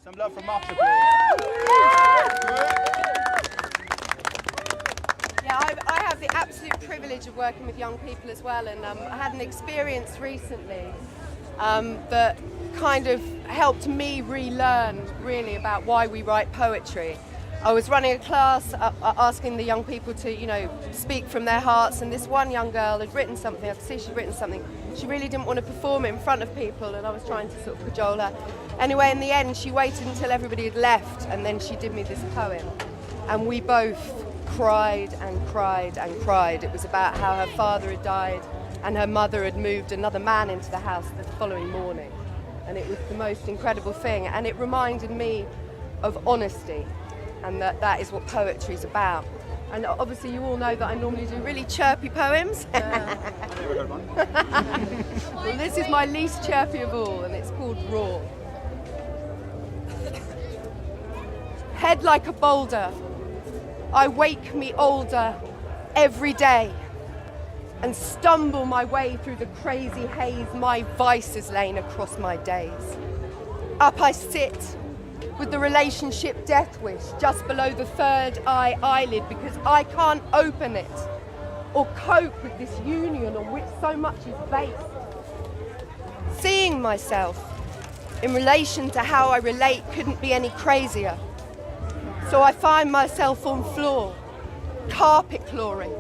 Some love from Moksha, please. Yeah, I have the absolute privilege of working with young people as well, and I had an experience recently that kind of helped me relearn really about why we write poetry. I was running a class asking the young people to, speak from their hearts, and this one young girl had written something. I could see she'd written something. She really didn't want to perform it in front of people, and I was trying to sort of cajole her. Anyway, in the end, she waited until everybody had left, and then she did me this poem. And we both cried and cried and cried. It was about how her father had died, and her mother had moved another man into the house the following morning. And it was the most incredible thing, and it reminded me of honesty, and that is what poetry is about. And obviously you all know that I normally do really chirpy poems. Well, this is my least chirpy of all, and it's called Raw. Head like a boulder, I wake me older every day and stumble my way through the crazy haze my vices laying across my days. Up I sit with the relationship death wish just below the third eye eyelid, because I can't open it or cope with this union on which so much is based. Seeing myself in relation to how I relate couldn't be any crazier. So I find myself on floor, carpet clawing,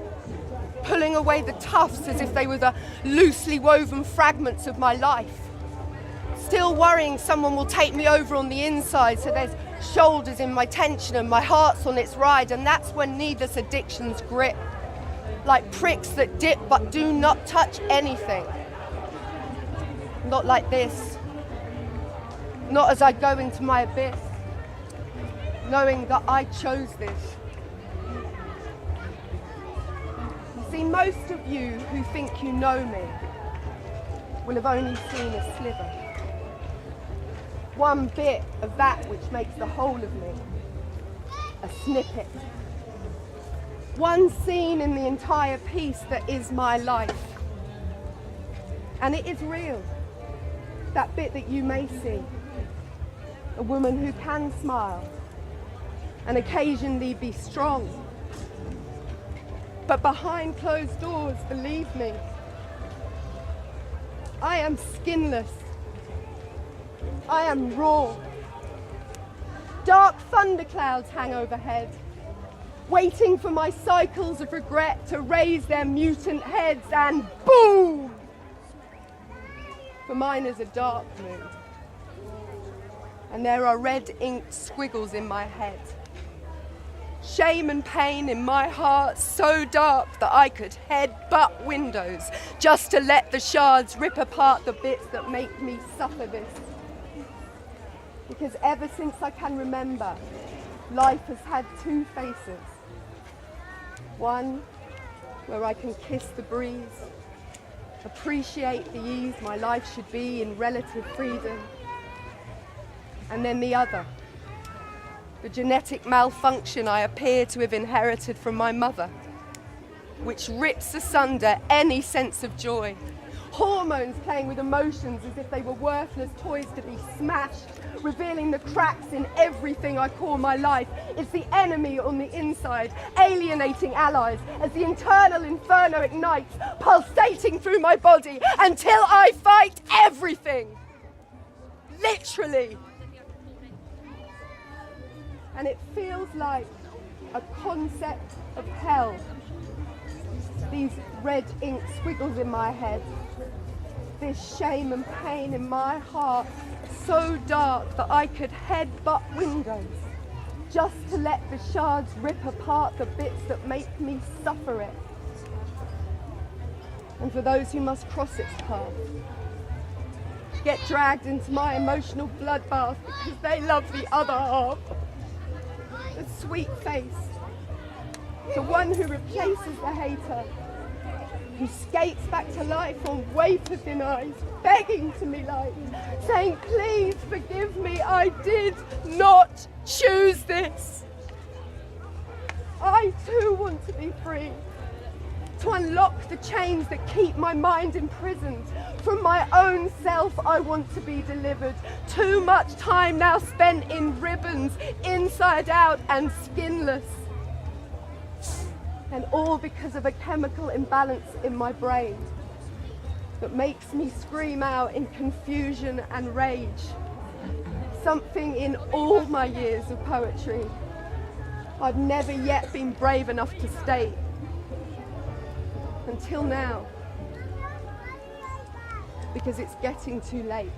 pulling away the tufts as if they were the loosely woven fragments of my life. Still worrying someone will take me over on the inside, so there's shoulders in my tension and my heart's on its ride, and that's when needless addictions grip, like pricks that dip but do not touch anything. Not like this. Not as I go into my abyss, knowing that I chose this. You see, most of you who think you know me will have only seen a sliver. One bit of that which makes the whole of me, a snippet. One scene in the entire piece that is my life. And it is real, that bit that you may see. A woman who can smile and occasionally be strong. But behind closed doors, believe me, I am skinless. I am raw. Dark thunderclouds hang overhead, waiting for my cycles of regret to raise their mutant heads, and boom! For mine is a dark moon, and there are red inked squiggles in my head. Shame and pain in my heart so dark that I could headbutt windows just to let the shards rip apart the bits that make me suffer this. Because ever since I can remember, life has had two faces. One where I can kiss the breeze, appreciate the ease my life should be in relative freedom. And then the other, the genetic malfunction I appear to have inherited from my mother, which rips asunder any sense of joy. Hormones playing with emotions as if they were worthless toys to be smashed, revealing the cracks in everything I call my life. It's the enemy on the inside, alienating allies as the internal inferno ignites, pulsating through my body until I fight everything. Literally. And it feels like a concept of hell. These red ink squiggles in my head, this shame and pain in my heart, so dark that I could headbutt windows just to let the shards rip apart the bits that make me suffer it. And for those who must cross its path, get dragged into my emotional bloodbath because they love the other half. The sweet face, the one who replaces the hater, who skates back to life on wafer-thin eyes, begging to me light, saying, please forgive me, I did not choose this. I too want to be free, to unlock the chains that keep my mind imprisoned. From my own self I want to be delivered. Too much time now spent in ribbons, inside out and skinless. And all because of a chemical imbalance in my brain that makes me scream out in confusion and rage. Something in all my years of poetry I've never yet been brave enough to state. Until now. Because it's getting too late.